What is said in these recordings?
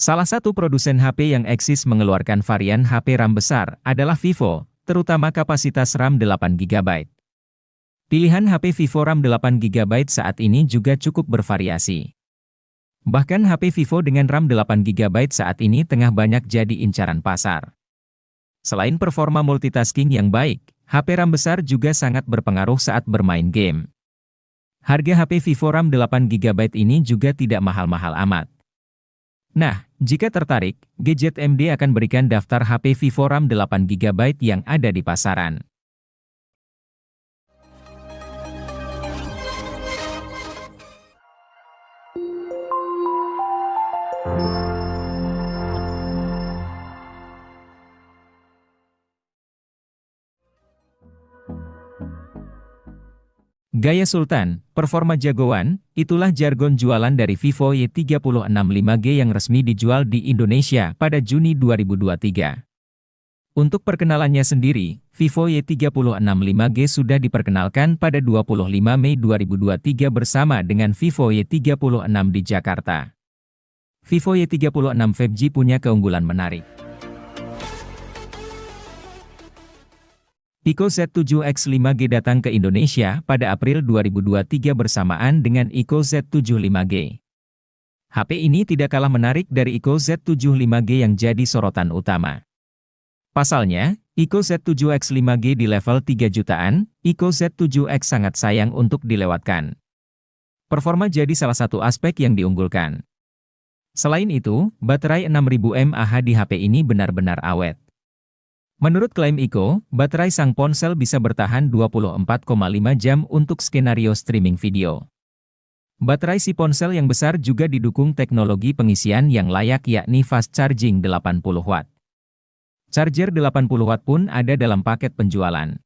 Salah satu produsen HP yang eksis mengeluarkan varian HP RAM besar adalah Vivo, terutama kapasitas RAM 8 GB. Pilihan HP Vivo RAM 8 GB saat ini juga cukup bervariasi. Bahkan HP Vivo dengan RAM 8 GB saat ini tengah banyak jadi incaran pasar. Selain performa multitasking yang baik, HP RAM besar juga sangat berpengaruh saat bermain game. Harga HP Vivo RAM 8 GB ini juga tidak mahal-mahal amat. Nah, jika tertarik, Gadget MD akan berikan daftar HP Vivo RAM 8 GB yang ada di pasaran. Gaya Sultan, performa jagoan, itulah jargon jualan dari Vivo Y3065G yang resmi dijual di Indonesia pada Juni 2023. Untuk perkenalannya sendiri, Vivo Y3065G sudah diperkenalkan pada 25 Mei 2023 bersama dengan Vivo Y36 di Jakarta. Vivo Y36 5G punya keunggulan menarik. Ico Z7X 5G datang ke Indonesia pada April 2023 bersamaan dengan Ico Z75G. HP ini tidak kalah menarik dari Ico Z75G yang jadi sorotan utama. Pasalnya, Ico Z7X 5G di level 3 jutaan, Ico Z7X sangat sayang untuk dilewatkan. Performa jadi salah satu aspek yang diunggulkan. Selain itu, baterai 6000 mAh di HP ini benar-benar awet. Menurut klaim Ico, baterai sang ponsel bisa bertahan 24,5 jam untuk skenario streaming video. Baterai si ponsel yang besar juga didukung teknologi pengisian yang layak yakni fast charging 80 watt. Charger 80 watt pun ada dalam paket penjualan.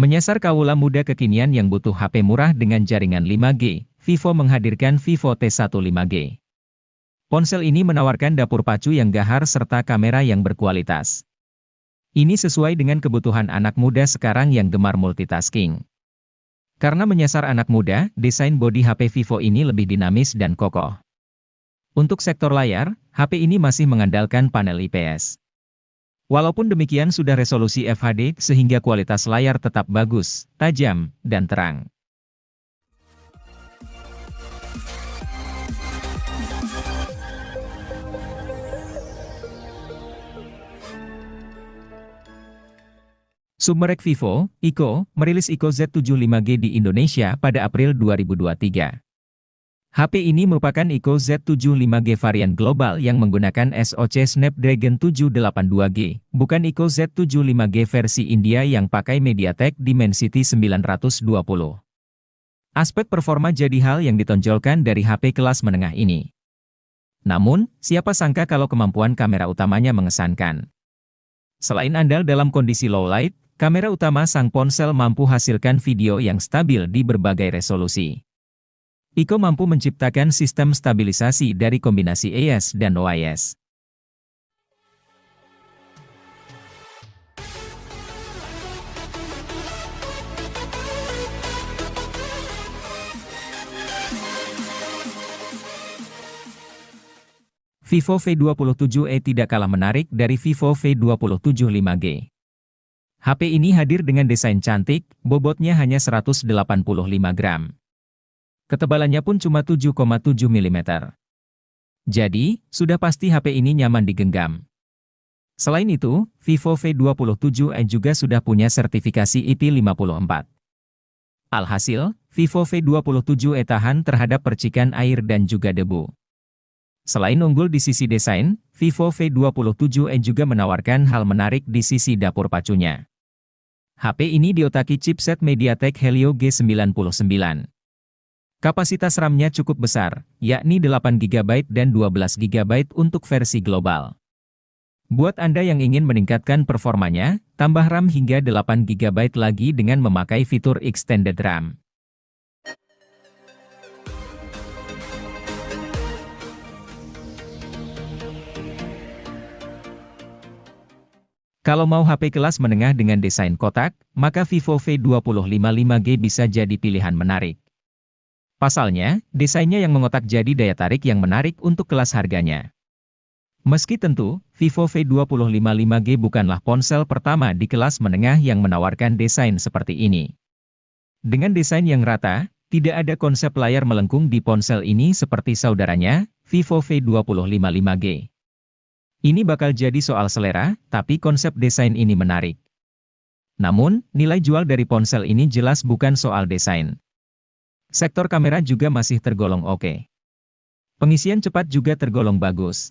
Menyasar kaula muda kekinian yang butuh HP murah dengan jaringan 5G, Vivo menghadirkan Vivo T1 5G. Ponsel ini menawarkan dapur pacu yang gahar serta kamera yang berkualitas. Ini sesuai dengan kebutuhan anak muda sekarang yang gemar multitasking. Karena menyasar anak muda, desain bodi HP Vivo ini lebih dinamis dan kokoh. Untuk sektor layar, HP ini masih mengandalkan panel IPS. Walaupun demikian sudah resolusi FHD sehingga kualitas layar tetap bagus, tajam, dan terang. Submerek Vivo, Ico, merilis Ico Z75G di Indonesia pada April 2023. HP ini merupakan Ico Z75G varian global yang menggunakan SoC Snapdragon 782G, bukan Ico Z75G versi India yang pakai MediaTek Dimensity 920. Aspek performa jadi hal yang ditonjolkan dari HP kelas menengah ini. Namun, siapa sangka kalau kemampuan kamera utamanya mengesankan. Selain andal dalam kondisi low light, kamera utama sang ponsel mampu hasilkan video yang stabil di berbagai resolusi. Ico mampu menciptakan sistem stabilisasi dari kombinasi AES dan OIS. Vivo V27e tidak kalah menarik dari Vivo V27 5G. HP ini hadir dengan desain cantik, bobotnya hanya 185 gram. Ketebalannya pun cuma 7,7 mm. Jadi, sudah pasti HP ini nyaman digenggam. Selain itu, Vivo V27e juga sudah punya sertifikasi IP54. Alhasil, Vivo V27e tahan terhadap percikan air dan juga debu. Selain unggul di sisi desain, Vivo V27e juga menawarkan hal menarik di sisi dapur pacunya. HP ini diotaki chipset MediaTek Helio G99. Kapasitas RAM-nya cukup besar, yakni 8 GB dan 12 GB untuk versi global. Buat Anda yang ingin meningkatkan performanya, tambah RAM hingga 8 GB lagi dengan memakai fitur Extended RAM. Kalau mau HP kelas menengah dengan desain kotak, maka Vivo V20 5G bisa jadi pilihan menarik. Pasalnya, desainnya yang mengotak jadi daya tarik yang menarik untuk kelas harganya. Meski tentu, Vivo V20 5G bukanlah ponsel pertama di kelas menengah yang menawarkan desain seperti ini. Dengan desain yang rata, tidak ada konsep layar melengkung di ponsel ini seperti saudaranya, Vivo V20 5G. Ini bakal jadi soal selera, tapi konsep desain ini menarik. Namun, nilai jual dari ponsel ini jelas bukan soal desain. Sektor kamera juga masih tergolong oke. Pengisian cepat juga tergolong bagus.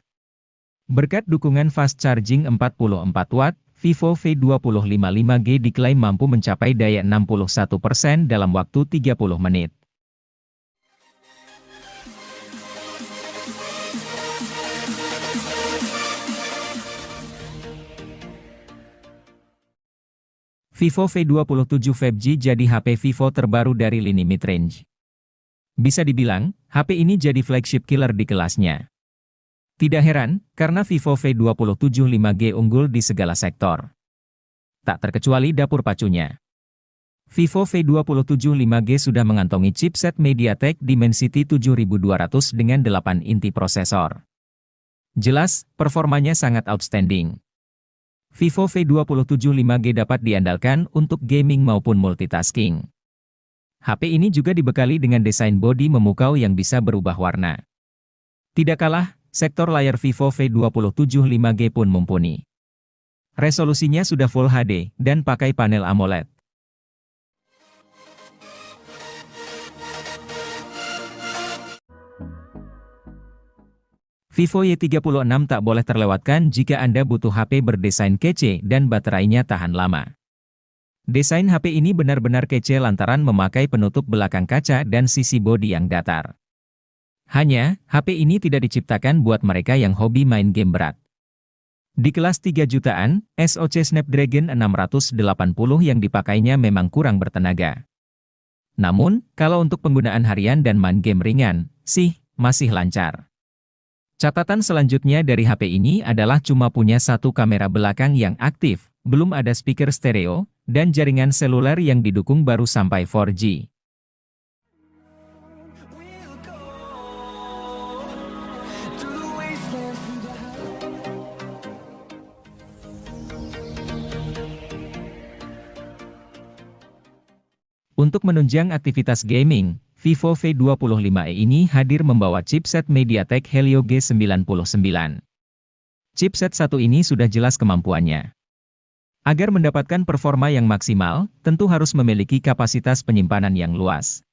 Berkat dukungan fast charging 44 Watt, Vivo V20 5G diklaim mampu mencapai daya 61% dalam waktu 30 menit. Vivo V27 5G jadi HP Vivo terbaru dari lini mid-range. Bisa dibilang, HP ini jadi flagship killer di kelasnya. Tidak heran, karena Vivo V27 5G unggul di segala sektor. Tak terkecuali dapur pacunya. Vivo V27 5G sudah mengantongi chipset MediaTek Dimensity 7200 dengan 8 inti prosesor. Jelas, performanya sangat outstanding. Vivo V27 5G dapat diandalkan untuk gaming maupun multitasking. HP ini juga dibekali dengan desain bodi memukau yang bisa berubah warna. Tidak kalah, sektor layar Vivo V27 5G pun mumpuni. Resolusinya sudah Full HD dan pakai panel AMOLED. Vivo Y36 tak boleh terlewatkan jika Anda butuh HP berdesain kece dan baterainya tahan lama. Desain HP ini benar-benar kece lantaran memakai penutup belakang kaca dan sisi bodi yang datar. Hanya, HP ini tidak diciptakan buat mereka yang hobi main game berat. Di kelas 3 jutaan, SoC Snapdragon 680 yang dipakainya memang kurang bertenaga. Namun, kalau untuk penggunaan harian dan main game ringan, sih, masih lancar. Catatan selanjutnya dari HP ini adalah cuma punya satu kamera belakang yang aktif, belum ada speaker stereo, dan jaringan seluler yang didukung baru sampai 4G. Untuk menunjang aktivitas gaming, Vivo V25e ini hadir membawa chipset MediaTek Helio G99. Chipset satu ini sudah jelas kemampuannya. Agar mendapatkan performa yang maksimal, tentu harus memiliki kapasitas penyimpanan yang luas.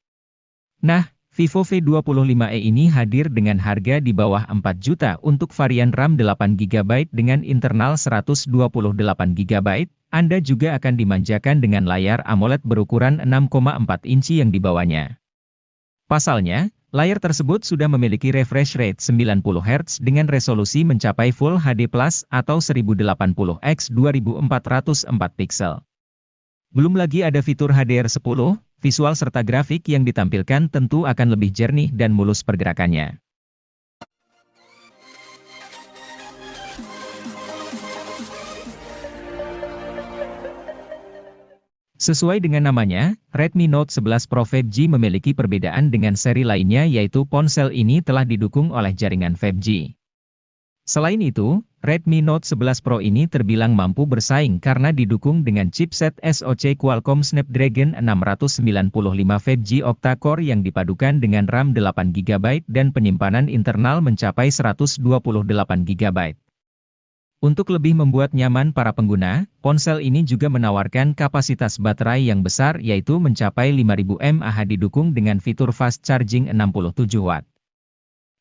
Nah, Vivo V25e ini hadir dengan harga di bawah 4 juta untuk varian RAM 8GB dengan internal 128GB. Anda juga akan dimanjakan dengan layar AMOLED berukuran 6,4 inci yang dibawanya. Pasalnya, layar tersebut sudah memiliki refresh rate 90 Hz dengan resolusi mencapai Full HD Plus atau 1080x 2404 piksel. Belum lagi ada fitur HDR10, visual serta grafik yang ditampilkan tentu akan lebih jernih dan mulus pergerakannya. Sesuai dengan namanya, Redmi Note 11 Pro 5G memiliki perbedaan dengan seri lainnya yaitu ponsel ini telah didukung oleh jaringan 5G. Selain itu, Redmi Note 11 Pro ini terbilang mampu bersaing karena didukung dengan chipset SoC Qualcomm Snapdragon 695 5G octa-core yang dipadukan dengan RAM 8GB dan penyimpanan internal mencapai 128GB. Untuk lebih membuat nyaman para pengguna, ponsel ini juga menawarkan kapasitas baterai yang besar yaitu mencapai 5000 mAh didukung dengan fitur fast charging 67 Watt.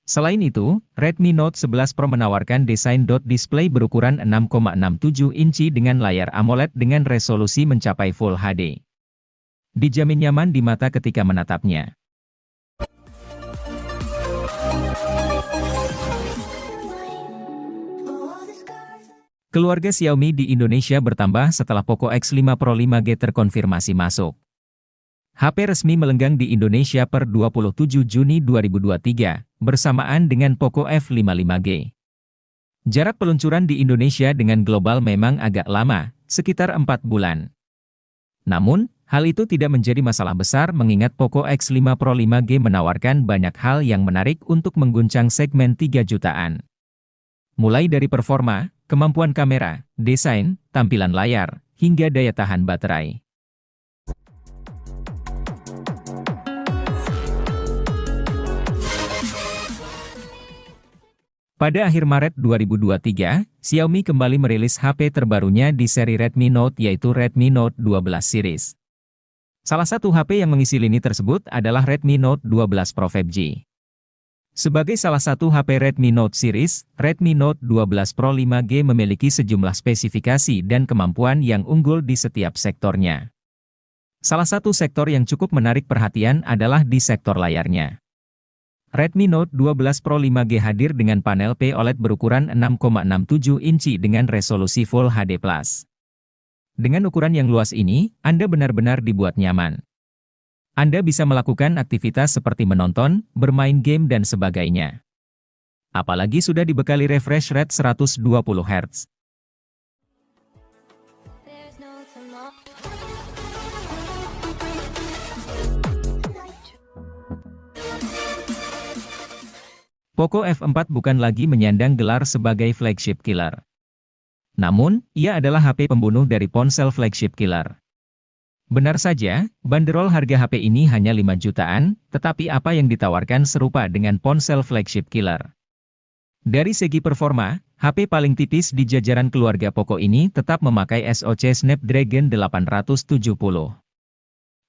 Selain itu, Redmi Note 11 Pro menawarkan desain dot display berukuran 6,67 inci dengan layar AMOLED dengan resolusi mencapai Full HD. Dijamin nyaman di mata ketika menatapnya. Keluarga Xiaomi di Indonesia bertambah setelah Poco X5 Pro 5G terkonfirmasi masuk. HP resmi melenggang di Indonesia per 27 Juni 2023, bersamaan dengan Poco F5 5G. Jarak peluncuran di Indonesia dengan global memang agak lama, sekitar 4 bulan. Namun, hal itu tidak menjadi masalah besar mengingat Poco X5 Pro 5G menawarkan banyak hal yang menarik untuk mengguncang segmen 3 jutaan. Mulai dari performa, kemampuan kamera, desain, tampilan layar, hingga daya tahan baterai. Pada akhir Maret 2023, Xiaomi kembali merilis HP terbarunya di seri Redmi Note yaitu Redmi Note 12 series. Salah satu HP yang mengisi lini tersebut adalah Redmi Note 12 Pro 5G. Sebagai salah satu HP Redmi Note series, Redmi Note 12 Pro 5G memiliki sejumlah spesifikasi dan kemampuan yang unggul di setiap sektornya. Salah satu sektor yang cukup menarik perhatian adalah di sektor layarnya. Redmi Note 12 Pro 5G hadir dengan panel POLED berukuran 6,67 inci dengan resolusi Full HD+. Dengan ukuran yang luas ini, Anda benar-benar dibuat nyaman. Anda bisa melakukan aktivitas seperti menonton, bermain game dan sebagainya. Apalagi sudah dibekali refresh rate 120 Hz. Poco F4 bukan lagi menyandang gelar sebagai flagship killer. Namun, ia adalah HP pembunuh dari ponsel flagship killer. Benar saja, banderol harga HP ini hanya 5 jutaan, tetapi apa yang ditawarkan serupa dengan ponsel flagship killer. Dari segi performa, HP paling tipis di jajaran keluarga Poco ini tetap memakai SoC Snapdragon 870.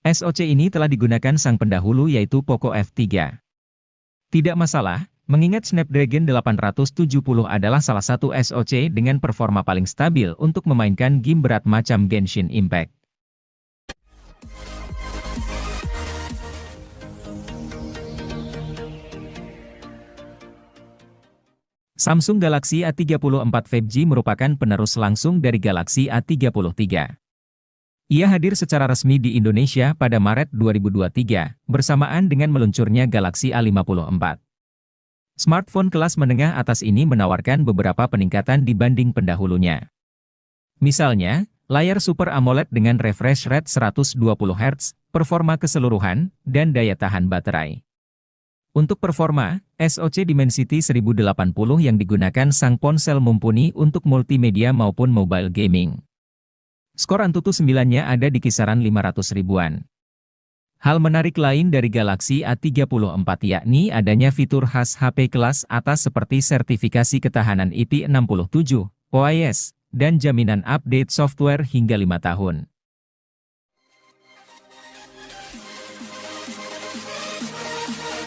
SoC ini telah digunakan sang pendahulu yaitu Poco F3. Tidak masalah, mengingat Snapdragon 870 adalah salah satu SoC dengan performa paling stabil untuk memainkan game berat macam Genshin Impact. Samsung Galaxy A34 5G merupakan penerus langsung dari Galaxy A33. Ia hadir secara resmi di Indonesia pada Maret 2023, bersamaan dengan meluncurnya Galaxy A54. Smartphone kelas menengah atas ini menawarkan beberapa peningkatan dibanding pendahulunya. Misalnya, layar Super AMOLED dengan refresh rate 120 Hz, performa keseluruhan, dan daya tahan baterai. Untuk performa, SoC Dimensity 1080 yang digunakan sang ponsel mumpuni untuk multimedia maupun mobile gaming. Skor Antutu 9-nya ada di kisaran 500 ribuan. Hal menarik lain dari Galaxy A34 yakni adanya fitur khas HP kelas atas seperti sertifikasi ketahanan IP67, OIS, dan jaminan update software hingga 5 tahun.